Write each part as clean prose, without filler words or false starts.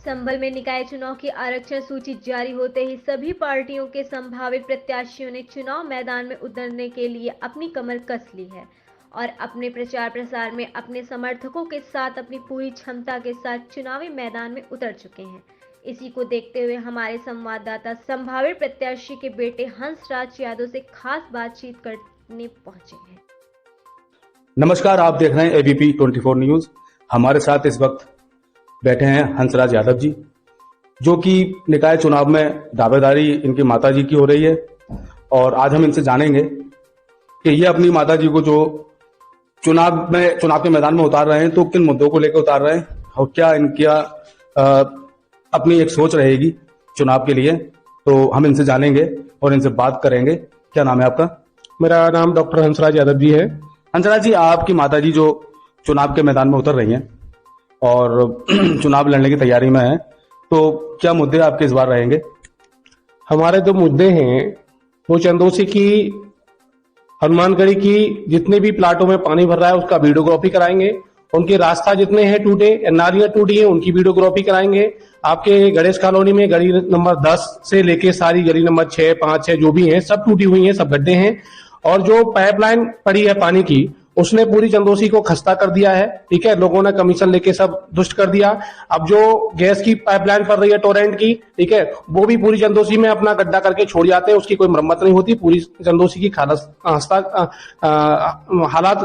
संभल में निकाय चुनाव की आरक्षण सूची जारी होते ही सभी पार्टियों के संभावित प्रत्याशियों ने चुनाव मैदान में उतरने के लिए अपनी कमर कस ली है और अपने प्रचार प्रसार में अपने समर्थकों के साथ अपनी पूरी क्षमता के साथ चुनावी मैदान में उतर चुके हैं। इसी को देखते हुए हमारे संवाददाता संभावित प्रत्याशी के बेटे हंसराज यादव से खास बातचीत करने पहुंचे हैं। नमस्कार, आप देख रहे हैं एबीपी 24 न्यूज। हमारे साथ इस वक्त बैठे हैं हंसराज यादव जी, जो कि निकाय चुनाव में दावेदारी इनकी माताजी की हो रही है और आज हम इनसे जानेंगे कि ये अपनी माताजी को जो चुनाव के मैदान में उतार रहे हैं तो किन मुद्दों को लेकर उतार रहे हैं और क्या इनकी अपनी एक सोच रहेगी चुनाव के लिए। तो हम इनसे जानेंगे और इनसे बात करेंगे। क्या नाम है आपका? मेरा नाम डॉक्टर हंसराज यादव जी है। हंसराज जी, आपकी माताजी जो चुनाव के मैदान में उतर रही हैं और चुनाव लड़ने की तैयारी में है, तो क्या मुद्दे आपके इस बार रहेंगे? हमारे जो मुद्दे हैं वो चंदोसी की, हनुमानगढ़ी की जितने भी प्लाटों में पानी भर रहा है उसका वीडियोग्राफी कराएंगे। उनके रास्ता जितने हैं टूटे, नालियां टूटी है, उनकी वीडियोग्राफी कराएंगे। आपके गणेश कॉलोनी में गली नंबर 10 से लेके सारी गली नंबर 6, 5, 6 जो भी हैं सब टूटी हुई हैं, सब गड्ढे हैं। और जो पाइपलाइन पड़ी है पानी की, उसने पूरी चंदोसी को खस्ता कर दिया है। ठीक है, लोगों ने कमीशन लेके सब दुष्ट कर दिया। अब जो गैस की पाइपलाइन पड़ रही है टोरेंट की, ठीक है, वो भी पूरी चंदोसी में अपना गड्ढा करके छोड़ जाते हैं, उसकी कोई मरम्मत नहीं होती। पूरी चंदोसी की हालात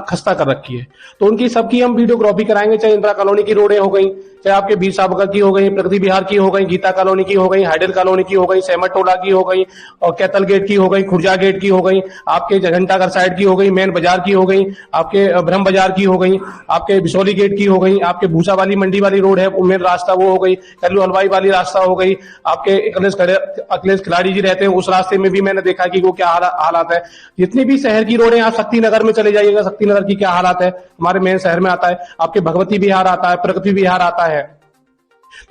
खस्ता कर रखी है। तो उनकी सबकी हम वीडियोग्राफी कराएंगे, चाहे इंदिरा कॉलोनी की रोडें हो गई, चाहे आपके बीर साबकर की हो गई, प्रगति बिहार की हो गई, गीता कॉलोनी की हो गई, हाइडल कॉलोनी की हो गई, सहमत टोला की हो गई, और कैतल गेट की हो गई, खुर्जा गेट की हो गई, आपके घंटाघर साइड की हो गई, मेन बाजार की हो गई, आपके ब्रह्म बाजार की हो गई, आपके बिसौली गेट की हो गई, आपके भूसा वाली मंडी वाली रोड है मेन रास्ता वो हो गई, कल्लू हलवाई वाली रास्ता हो गई, आपके अखिलेश खिलाड़ी जी रहते हैं उस रास्ते में भी मैंने देखा कि वो क्या हालात है। जितनी भी शहर की रोडें, आप शक्ति नगर में चले जाइएगा, शक्ति नगर की क्या हालात है, हमारे मेन शहर में आता है। आपके भगवती विहार आता है, प्रगति विहार आता है।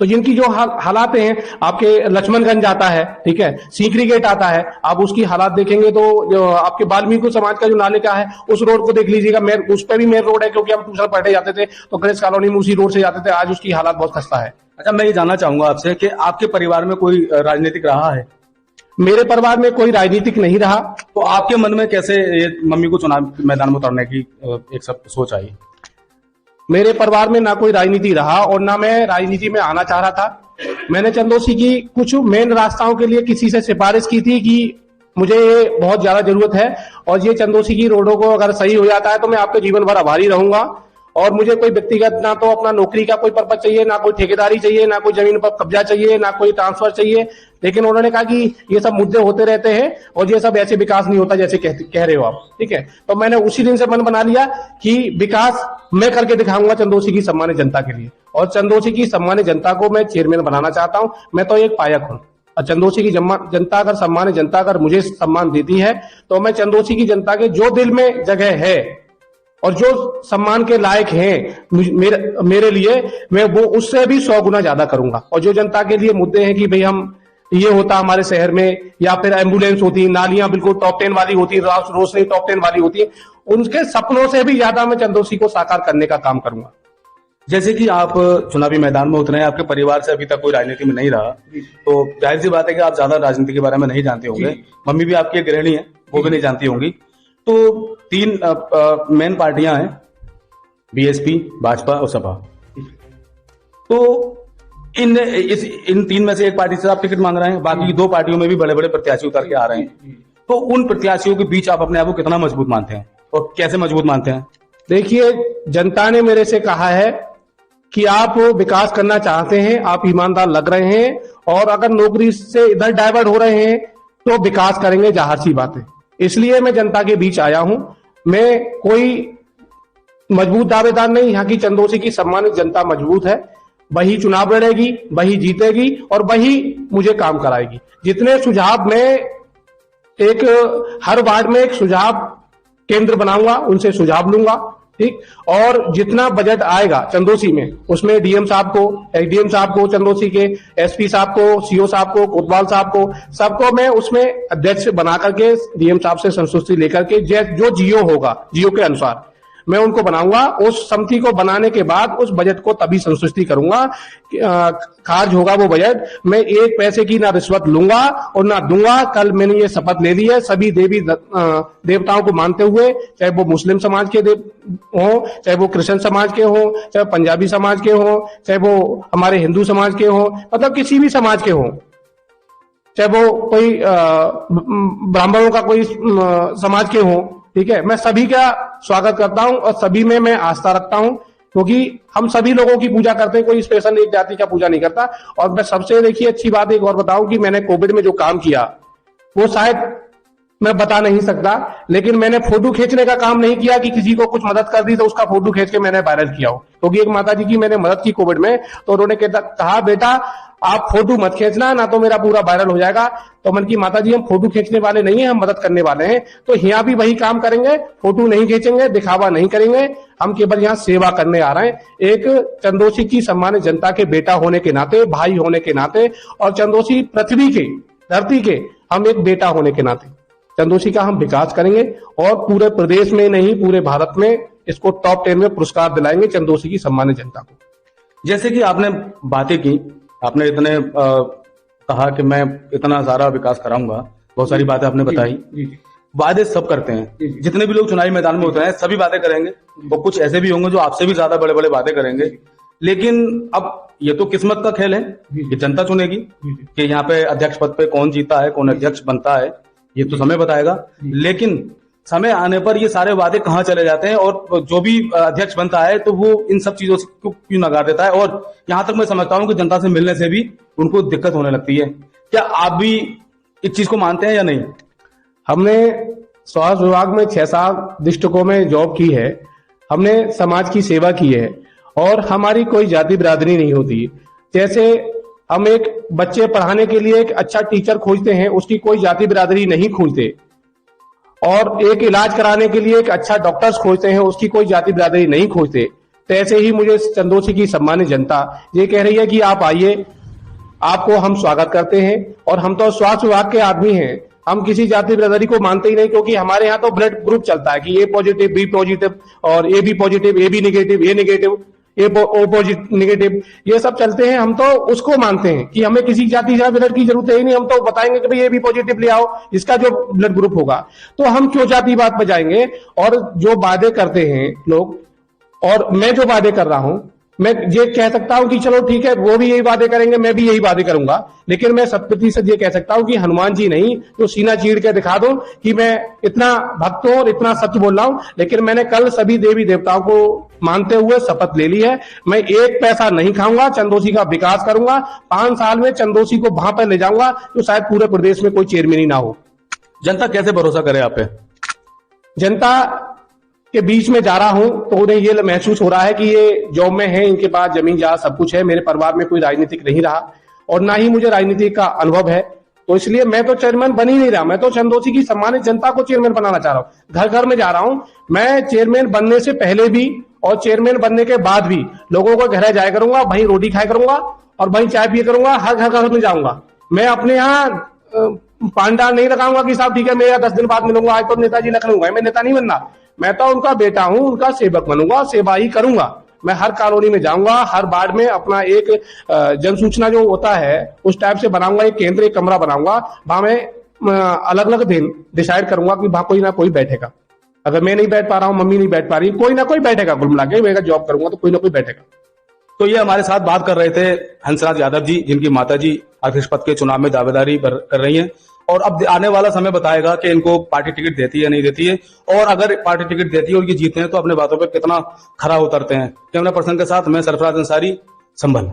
तो जिनकी जो हालात हैं, आपके लक्ष्मणगंज आता है, ठीक है, सीकरी गेट आता है, आप उसकी हालात देखेंगे तो जो आपके वाल्मीकि समाज का जो नाले का है उस रोड को देख लीजिएगा। उस पर भी मेन रोड है, क्योंकि हम ट्यूशन पढ़ने जाते थे तो गणेश कॉलोनी में उसी रोड से जाते थे। आज उसकी हालात बहुत खस्ता है। अच्छा, मैं ये जानना चाहूंगा आपसे कि आपके परिवार में कोई राजनीतिक रहा है? मेरे परिवार में कोई राजनीतिक नहीं रहा। तो आपके मन में कैसे ये मम्मी को चुनाव मैदान में उतारने की एक सब सोच आई? मेरे परिवार में ना कोई राजनीति रहा और ना मैं राजनीति में आना चाह रहा था। मैंने चंदोसी की कुछ मेन रास्ताओं के लिए किसी से सिफारिश की थी कि मुझे ये बहुत ज्यादा जरूरत है और ये चंदोसी की रोडों को अगर सही हो जाता है तो मैं आपके जीवन भर आभारी रहूंगा। और मुझे कोई व्यक्तिगत ना तो अपना नौकरी का कोई पर्पज चाहिए, ना कोई ठेकेदारी चाहिए, ना कोई जमीन पर कब्जा चाहिए, ना कोई ट्रांसफर चाहिए। लेकिन उन्होंने कहा कि ये सब मुद्दे होते रहते हैं और ये सब ऐसे विकास नहीं होता जैसे कह रहे हो आप, ठीक है। तो मैंने उसी दिन से मन बना लिया कि विकास मैं करके दिखाऊंगा चंदोसी की सम्मानित जनता के लिए। और चंदोसी की सम्मानित जनता को मैं चेयरमैन बनाना चाहता हूं। मैं तो एक पायक हूं और चंदोसी की जनता अगर सम्मानित जनता अगर मुझे सम्मान देती है तो मैं चंदोसी की जनता के जो दिल में जगह है और जो सम्मान के लायक हैं मेरे लिए, मैं वो उससे भी 100 गुना ज्यादा करूंगा। और जो जनता के लिए मुद्दे हैं कि भाई हम ये होता हमारे शहर में, या फिर एम्बुलेंस होती, नालियां बिल्कुल टॉप 10 वाली होती, रोशनी टॉप 10 वाली होती, उनके सपनों से भी ज्यादा मैं चंदोसी को साकार करने का काम करूंगा। जैसे कि आप चुनावी मैदान में उतरे हैं, आपके परिवार से अभी तक कोई राजनीति में नहीं रहा, तो जाहिर सी बात है कि आप ज्यादा राजनीति के बारे में नहीं जानते होंगे। मम्मी भी आपकी एक गृहिणी है, वो भी नहीं जानती होंगी। तो 3 मेन पार्टियां हैं, बीएसपी, भाजपा और सपा। तो इन 3 में से एक पार्टी से आप टिकट मांग रहे हैं, बाकी 2 पार्टियों में भी बड़े बड़े प्रत्याशी उतर के आ रहे हैं। तो उन प्रत्याशियों के बीच आप अपने आप को कितना मजबूत मानते हैं और कैसे मजबूत मानते हैं? देखिए, जनता ने मेरे से कहा है कि आप विकास करना चाहते हैं, आप ईमानदार लग रहे हैं और अगर नौकरी से इधर डाइवर्ट हो रहे हैं तो विकास करेंगे, जाहिर सी बात है। इसलिए मैं जनता के बीच आया हूं। मैं कोई मजबूत दावेदार नहीं, यहाँ की चंदोसी की सम्मानित जनता मजबूत है। वही चुनाव लड़ेगी, वही जीतेगी और वही मुझे काम कराएगी। जितने सुझाव मैं हर वार्ड में एक सुझाव केंद्र बनाऊंगा, उनसे सुझाव लूंगा, ठीक। और जितना बजट आएगा चंदोसी में, उसमें डीएम साहब को, एसडीएम साहब को, चंदोसी के एसपी साहब को, सीओ साहब को, कोतवाल साहब को, सबको मैं उसमें अध्यक्ष बना करके डीएम साहब से संतुष्टि लेकर के जो जियो होगा, जियो के अनुसार मैं उनको बनाऊंगा। उस समिति को बनाने के बाद उस बजट को तभी संशोधित करूंगा, खारिज होगा वो बजट। मैं एक पैसे की ना रिश्वत लूंगा और ना दूंगा। कल मैंने ये शपथ ले ली है सभी देवी देवताओं को मानते हुए, चाहे वो मुस्लिम समाज के हो, चाहे वो क्रिश्चियन समाज के हो, चाहे पंजाबी समाज के हो, चाहे वो हमारे हिंदू समाज के हो, मतलब किसी भी समाज के हो, चाहे वो कोई ब्राह्मणों का कोई समाज के हो, ठीक है। मैं सभी का स्वागत करता हूं और सभी में मैं आस्था रखता हूं, क्योंकि हम सभी लोगों की पूजा करते हैं, कोई स्पेशल एक जाति का पूजा नहीं करता। और मैं सबसे देखिए अच्छी बात एक और बताऊं कि मैंने कोविड में जो काम किया वो शायद मैं बता नहीं सकता, लेकिन मैंने फोटो खींचने का काम नहीं किया कि किसी को कुछ मदद कर दी तो उसका फोटो खींच के मैंने वायरल किया हो। क्योंकि एक माता जी की मैंने मदद की कोविड में, तो उन्होंने कहा बेटा आप फोटो मत खींचना, ना तो मेरा पूरा वायरल हो जाएगा। तो मन की माता जी हम फोटो खींचने वाले नहीं है, हम मदद करने वाले हैं। तो यहाँ भी वही काम करेंगे, फोटो नहीं खींचेंगे, दिखावा नहीं करेंगे, हम केवल यहाँ सेवा करने आ रहे हैं। एक चंदोसी की सम्मानित जनता के बेटा होने के नाते, भाई होने के नाते, और चंदोसी पृथ्वी के, धरती के हम एक बेटा होने के नाते चंदोसी का हम विकास करेंगे और पूरे प्रदेश में नहीं पूरे भारत में इसको टॉप 10 में पुरस्कार दिलाएंगे चंदोसी की सम्मानित जनता को। जैसे कि आपने बातें की, आपने इतने कहा कि मैं इतना सारा विकास कराऊंगा, बहुत सारी बातें आपने बताई। वादे सब करते हैं, जितने भी लोग चुनावी मैदान में होते हैं सभी बातें करेंगे, और कुछ ऐसे भी होंगे जो आपसे भी ज्यादा बड़े बड़े बातें करेंगे। लेकिन अब ये तो किस्मत का खेल है, ये जनता चुनेगी कि यहाँ पे अध्यक्ष पद पे कौन जीता है, कौन अध्यक्ष बनता है, ये तो समय बताएगा। लेकिन समय आने पर ये सारे वादे कहाँ चले जाते हैं, और जो भी अध्यक्ष बनता है तो वो इन सब चीजों से क्यों नकार देता है। और यहाँ तक मैं समझता हूँ कि जनता से मिलने से भी उनको दिक्कत होने लगती है। क्या आप भी इस चीज को मानते हैं या नहीं? हमने स्वास्थ्य विभाग में 6-7 डिस्ट्रिक्टों में जॉब की है, हमने समाज की सेवा की है, और हमारी कोई जाति बिरादरी नहीं होती। जैसे हम एक बच्चे पढ़ाने के लिए एक अच्छा टीचर खोजते हैं, उसकी कोई जाति बिरादरी नहीं खोजते, और एक इलाज कराने के लिए एक अच्छा डॉक्टर्स खोजते हैं, उसकी कोई जाति बिरादरी नहीं खोजते। तो ऐसे ही मुझे चंदोसी की सम्मानित जनता ये कह रही है कि आप आइए, आपको हम स्वागत करते हैं। और हम तो स्वास्थ्य विभाग के आदमी हैं, हम किसी जाति बिरादरी को मानते ही नहीं, क्योंकि हमारे यहाँ तो ब्लड ग्रुप चलता है कि ए पॉजिटिव, बी पॉजिटिव, और A B positive, A B negative, A negative, A positive, negative, ये सब चलते हैं। हम तो उसको मानते हैं कि हमें किसी जाति या ब्लड की जरूरत है ही नहीं। हम तो बताएंगे कि भाई ए बी पॉजिटिव ले आओ, इसका जो ब्लड ग्रुप होगा। तो हम क्यों जातिवाद पर जाएंगे? और जो वादे करते हैं लोग, और मैं जो वादे कर रहा हूं, मैं ये कह सकता हूं कि चलो ठीक है वो भी यही वादे करेंगे, मैं भी यही वादे करूंगा, लेकिन मैं 100% ये कह सकता हूं कि हनुमान जी नहीं तो सीना चीर के दिखा दो कि मैं इतना भक्त हूं और इतना सच बोल रहा हूं। लेकिन मैंने कल सभी देवी देवताओं को मानते हुए शपथ ले ली है, मैं एक पैसा नहीं खाऊंगा, चंदोसी का विकास करूंगा। 5 साल में चंदोसी को वहां पर ले जाऊंगा तो शायद पूरे प्रदेश में कोई चेयरमैन ही ना हो। जनता कैसे भरोसा करे आप पे? जनता के बीच में जा रहा हूं तो उन्हें ये महसूस हो रहा है कि ये जॉब में है, इनके पास जमीन जहां सब कुछ है। मेरे परिवार में कोई राजनीतिक नहीं रहा और ना ही मुझे राजनीति का अनुभव है, तो इसलिए मैं तो चेयरमैन बन ही नहीं रहा। मैं तो चंदोसी की सम्मानित जनता को चेयरमैन बनाना चाह रहा हूं, घर घर में जा रहा हूं। मैं चेयरमैन बनने से पहले भी और चेयरमैन बनने के बाद भी लोगों को घर जाया करूंगा, वहीं रोटी खाया करूंगा और वहीं चाय पिया करूंगा, हर घर में जाऊंगा। मैं अपने यहाँ पांडा नहीं लगाऊंगा कि साहब ठीक है मैं 10 दिन बाद मिलूंगा, आज तो नेताजी लखनऊ है। मैं नेता नहीं बनना, मैं तो उनका बेटा हूं, उनका सेवक बनूंगा, सेवा ही करूंगा। मैं हर कॉलोनी में जाऊंगा, हर वार्ड में अपना एक जन सूचना जो होता है उस टाइप से बनाऊंगा, एक केंद्र, एक कमरा बनाऊंगा। वहां मैं अलग अलग दिन डिसाइड करूंगा कि वहां कोई ना कोई बैठेगा। अगर मैं नहीं बैठ पा रहा हूं, मम्मी नहीं बैठ पा रही, कोई ना कोई बैठेगा। कुल मिला के मैं जॉब करूंगा तो कोई ना कोई बैठेगा। तो ये हमारे साथ बात कर रहे थे हंसराज यादव जी, जिनकी माताजी अध्यक्ष पद के चुनाव में दावेदारी कर रही हैं, और अब आने वाला समय बताएगा कि इनको पार्टी टिकट देती है नहीं देती है, और अगर पार्टी टिकट देती है और ये जीतते हैं तो अपने बातों पे कितना खरा उतरते हैं। कैमरा पर्सन के साथ मैं सरफराज अंसारी, संभल।